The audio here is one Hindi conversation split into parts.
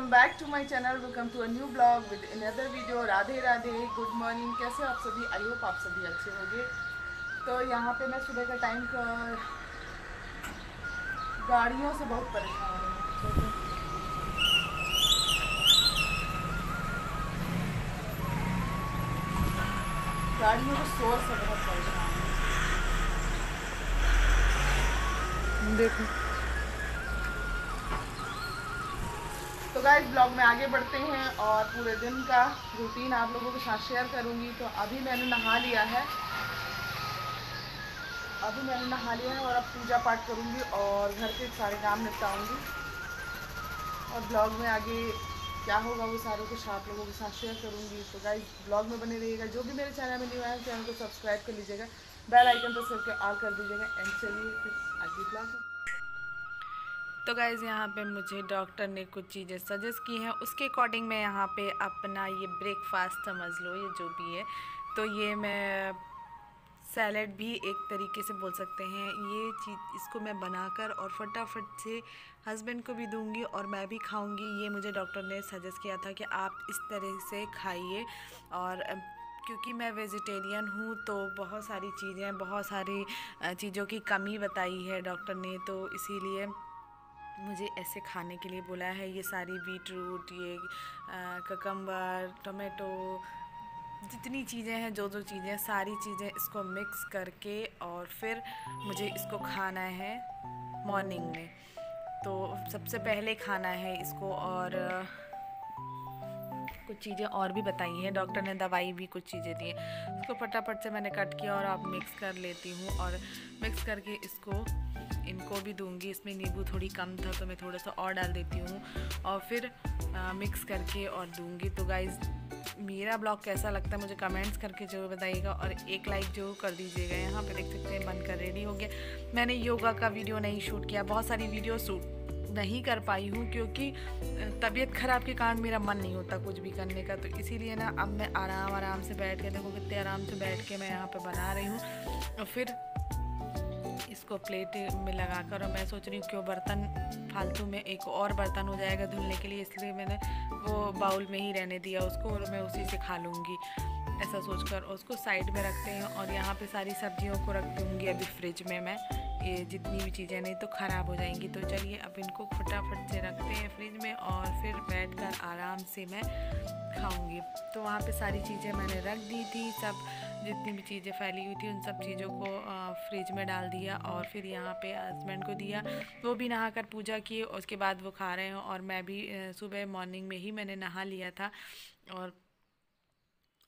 Welcome back to my channel. Welcome to a new blog with another video. Radhe Radhe, good morning. कैसे आप सभी? आई होप आप सभी अच्छे होंगे। तो यहाँ पे मैं सुबह का टाइम का गाड़ियों से बहुत परेशान हूँ। गाड़ियों के शोर से बहुत परेशान हूँ। देखो तो गाइस, ब्लॉग में आगे बढ़ते हैं और पूरे दिन का रूटीन आप लोगों के साथ शेयर करूंगी। तो अभी मैंने नहा लिया है और अब पूजा पाठ करूंगी और घर के सारे काम निपटाऊंगी। और ब्लॉग में आगे क्या होगा वो सारों कुछ आप लोगों के साथ शेयर करूंगी। तो गाइस, ब्लॉग में बने रहिएगा। जो भी मेरे चैनल में न्यू है चैनल को सब्सक्राइब कर लीजिएगा, बेल आइकन प्रेस करके ऑल कर दीजिएगा। एंड चलिए फिर आगे ब्लॉग। तो गाइज़, यहाँ पे मुझे डॉक्टर ने कुछ चीज़ें सजेस्ट की हैं, उसके अकॉर्डिंग मैं यहाँ पे अपना ये ब्रेकफास्ट समझ लो, ये जो भी है, तो ये मैं सैलेड भी एक तरीके से बोल सकते हैं, ये चीज़ इसको मैं बनाकर और फटाफट से हस्बैंड को भी दूंगी और मैं भी खाऊंगी। ये मुझे डॉक्टर ने सजेस्ट किया था कि आप इस तरह से खाइए। और क्योंकि मैं वेजिटेरियन हूँ तो बहुत सारी चीज़ें, बहुत सारी चीज़ों की कमी बताई है डॉक्टर ने, तो इसीलिए मुझे ऐसे खाने के लिए बोला है। ये सारी बीट रूट, ये ककम्बर, टोमेटो, जितनी चीज़ें हैं, जो चीज़ें, सारी चीज़ें इसको मिक्स करके और फिर मुझे इसको खाना है मॉर्निंग में। तो सबसे पहले खाना है इसको। और कुछ चीज़ें और भी बताई हैं डॉक्टर ने, दवाई भी कुछ चीज़ें दी हैं। इसको फटाफट से मैंने कट किया और अब मिक्स कर लेती हूँ और मिक्स करके इसको इनको भी दूंगी। इसमें नींबू थोड़ी कम था तो मैं थोड़ा सा और डाल देती हूँ और फिर मिक्स करके और दूंगी। तो गाइज़, मेरा ब्लॉग कैसा लगता है मुझे कमेंट्स करके जरूर बताइएगा और एक लाइक जरूर कर दीजिएगा। यहाँ पे देख सकते हैं बनकर रेडी हो गया। मैंने योगा का वीडियो नहीं शूट किया, बहुत सारी वीडियो शूट नहीं कर पाई हूँ क्योंकि तबीयत ख़राब के कारण मेरा मन नहीं होता कुछ भी करने का। तो इसीलिए ना अब मैं आराम से बैठ के, देखो कितने आराम से बैठ के मैं यहाँ पे बना रही हूँ। और फिर इसको प्लेट में लगाकर, और मैं सोच रही हूँ क्यों बर्तन फालतू में एक और बर्तन हो जाएगा धुलने के लिए, इसलिए मैंने वो बाउल में ही रहने दिया उसको और मैं उसी से खा लूँगी, ऐसा सोचकर उसको साइड में रखते हैं। और यहाँ पे सारी सब्जियों को रख दूँगी अभी फ्रिज में मैं, ये जितनी भी चीज़ें नहीं तो ख़राब हो जाएंगी। तो चलिए अब इनको फटाफट से रखते हैं फ्रिज में और फिर बैठकर आराम से मैं खाऊंगी। तो वहाँ पे सारी चीज़ें मैंने रख दी थी, सब जितनी भी चीज़ें फैली हुई थी उन सब चीज़ों को फ्रिज में डाल दिया और फिर यहाँ पे हस्बैंड को दिया। वो भी नहाकर पूजा किए, उसके बाद वो खा रहे हैं। और मैं भी सुबह मॉर्निंग में ही मैंने नहा लिया था। और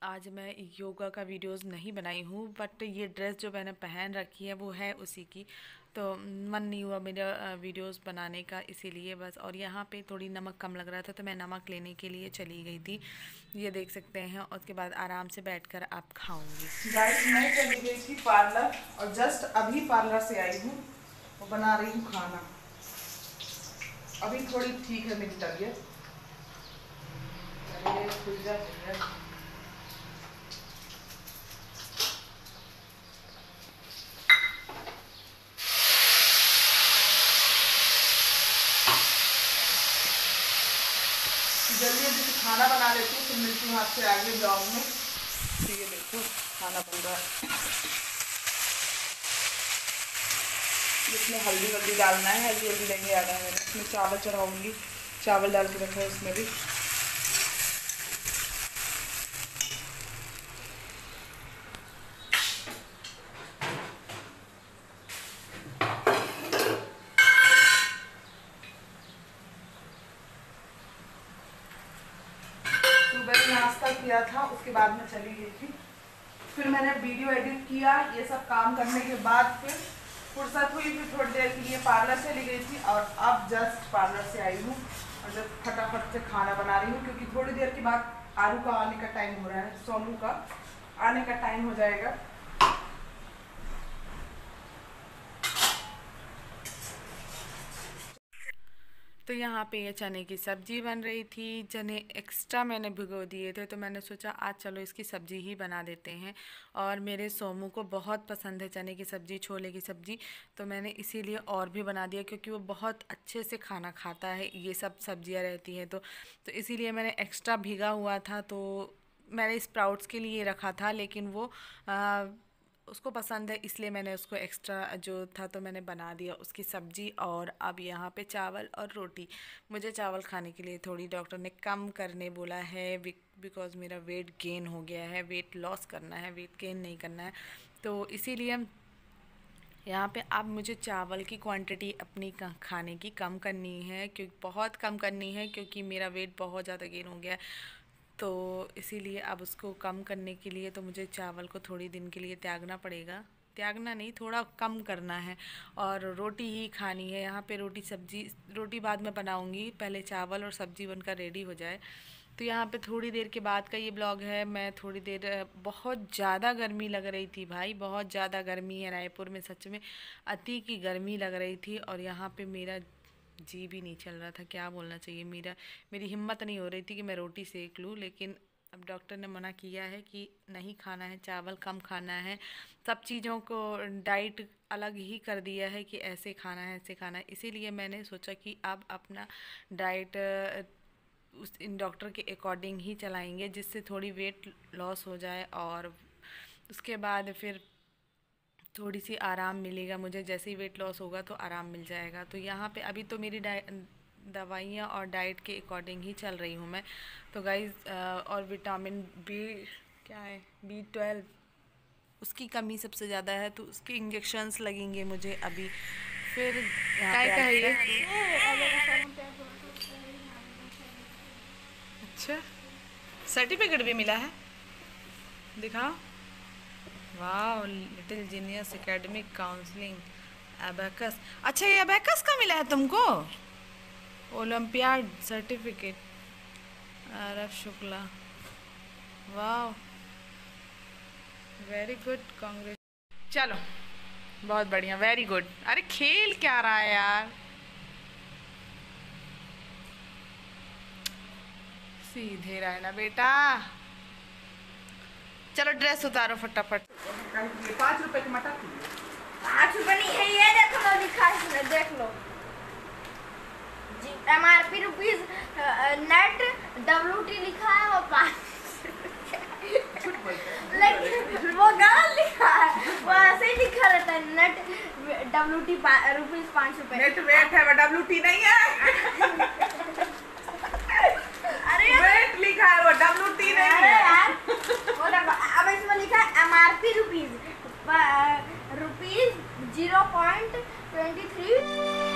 आज मैं योगा का वीडियोस नहीं बनाई हूँ, बट ये ड्रेस जो मैंने पहन रखी है वो है उसी की, तो मन नहीं हुआ मेरा वीडियोस बनाने का, इसीलिए बस। और यहाँ पे थोड़ी नमक कम लग रहा था तो मैं नमक लेने के लिए चली गई थी, ये देख सकते हैं। उसके बाद आराम से बैठकर आप खाऊंगी। गाइस, मैं चली गई थी पार्लर और जस्ट अभी पार्लर से आई हूँ और बना रही हूँ खाना। अभी थोड़ी ठीक है मेरी तबीयत। जल्दी जल्दी से खाना बना लेती हूँ, फिर मिलती हूँ आपसे आगे ब्लॉग में। तो ये देखो खाना बन रहा है, इसमें हल्दी वल्दी डालना है, हल्दी वल्दी नहीं डालना है मैंने। इसमें चावल चढ़ाऊँगी, चावल डाल के रखा है उसमें भी। सुबह नाश्ता किया था, उसके बाद मैं चली गई थी। फिर मैंने वीडियो एडिट किया, ये सब काम करने के बाद फिर फुर्सत हुई, फिर थोड़ी देर के लिए पार्लर चली गई थी और अब जस्ट पार्लर से आई हूँ और जब फटाफट से खाना बना रही हूँ क्योंकि थोड़ी देर के बाद आरू का आने का टाइम हो रहा है, सोनू का आने का टाइम हो जाएगा। तो यहाँ पे ये चने की सब्ज़ी बन रही थी। चने एक्स्ट्रा मैंने भिगो दिए थे तो मैंने सोचा आज चलो इसकी सब्ज़ी ही बना देते हैं। और मेरे सोमू को बहुत पसंद है चने की सब्ज़ी, छोले की सब्ज़ी, तो मैंने इसीलिए और भी बना दिया क्योंकि वो बहुत अच्छे से खाना खाता है, ये सब सब्ज़ियाँ रहती हैं तो इसीलिए मैंने एक्स्ट्रा भिगा हुआ था। तो मैंने स्प्राउट्स के लिए रखा था लेकिन वो उसको पसंद है इसलिए मैंने उसको एक्स्ट्रा जो था तो मैंने बना दिया उसकी सब्ज़ी। और अब यहाँ पे चावल और रोटी, मुझे चावल खाने के लिए थोड़ी डॉक्टर ने कम करने बोला है बिकॉज़ मेरा वेट गेन हो गया है, वेट लॉस करना है, वेट गेन नहीं करना है। तो इसीलिए यहाँ पे अब मुझे चावल की क्वांटिटी अपनी खाने की कम करनी है, क्योंकि बहुत कम करनी है क्योंकि मेरा वेट बहुत ज़्यादा गेन हो गया है। तो इसीलिए अब उसको कम करने के लिए तो मुझे चावल को थोड़ी दिन के लिए त्यागना पड़ेगा, त्यागना नहीं थोड़ा कम करना है और रोटी ही खानी है। यहाँ पे रोटी सब्जी, रोटी बाद में बनाऊँगी, पहले चावल और सब्ज़ी बनकर रेडी हो जाए। तो यहाँ पे थोड़ी देर के बाद का ये ब्लॉग है। मैं थोड़ी देर, बहुत ज़्यादा गर्मी लग रही थी भाई, बहुत ज़्यादा गर्मी है रायपुर में, सच में अति की गर्मी लग रही थी। और यहाँ पे मेरा जी भी नहीं चल रहा था, क्या बोलना चाहिए, मेरी हिम्मत नहीं हो रही थी कि मैं रोटी सेक लूँ। लेकिन अब डॉक्टर ने मना किया है कि नहीं खाना है, चावल कम खाना है, सब चीज़ों को डाइट अलग ही कर दिया है कि ऐसे खाना है, ऐसे खाना है। इसीलिए मैंने सोचा कि अब अपना डाइट इन डॉक्टर के अकॉर्डिंग ही चलाएंगे जिससे थोड़ी वेट लॉस हो जाए और उसके बाद फिर थोड़ी सी आराम मिलेगा मुझे। जैसे ही वेट लॉस होगा तो आराम मिल जाएगा। तो यहाँ पे अभी तो मेरी दवाइयाँ और डाइट के अकॉर्डिंग ही चल रही हूँ मैं। तो गाइज़ और विटामिन बी, क्या है, B12, उसकी कमी सबसे ज़्यादा है तो उसके इंजेक्शंस लगेंगे मुझे अभी। फिर यहाँ पे अच्छा सर्टिफिकेट भी मिला है, दिखाओ। वाह, little genius academic counselling abacus. अच्छा ये अबैकस का मिला है तुमको? ओलंपियाड सर्टिफिकेट, आरफ शुक्ला, वाह वेरी गुड, कांग्रेस। चलो बहुत बढ़िया, वेरी गुड। अरे खेल क्या रहा है यार, सीधे रहना बेटा। चलो ड्रेस उतारो फटाफट। 5 रुपए की मटर, 5 रुपए नहीं है, ये देख लो, लिखा है इसमें, देख लो जी, MRP रुपीज नेट WT लिखा है और 5, लेकिन वो गलत लिखा है, वो ऐसे ही लिखा रहता है, नेट WT रुपीज 5 रुपए। नेट वेट है, WT नहीं है। अरे वेट लिखा है, वो WT नहीं अरे है यार, वो देखो अब इसमें लिखा है MRP रुपीज 0.23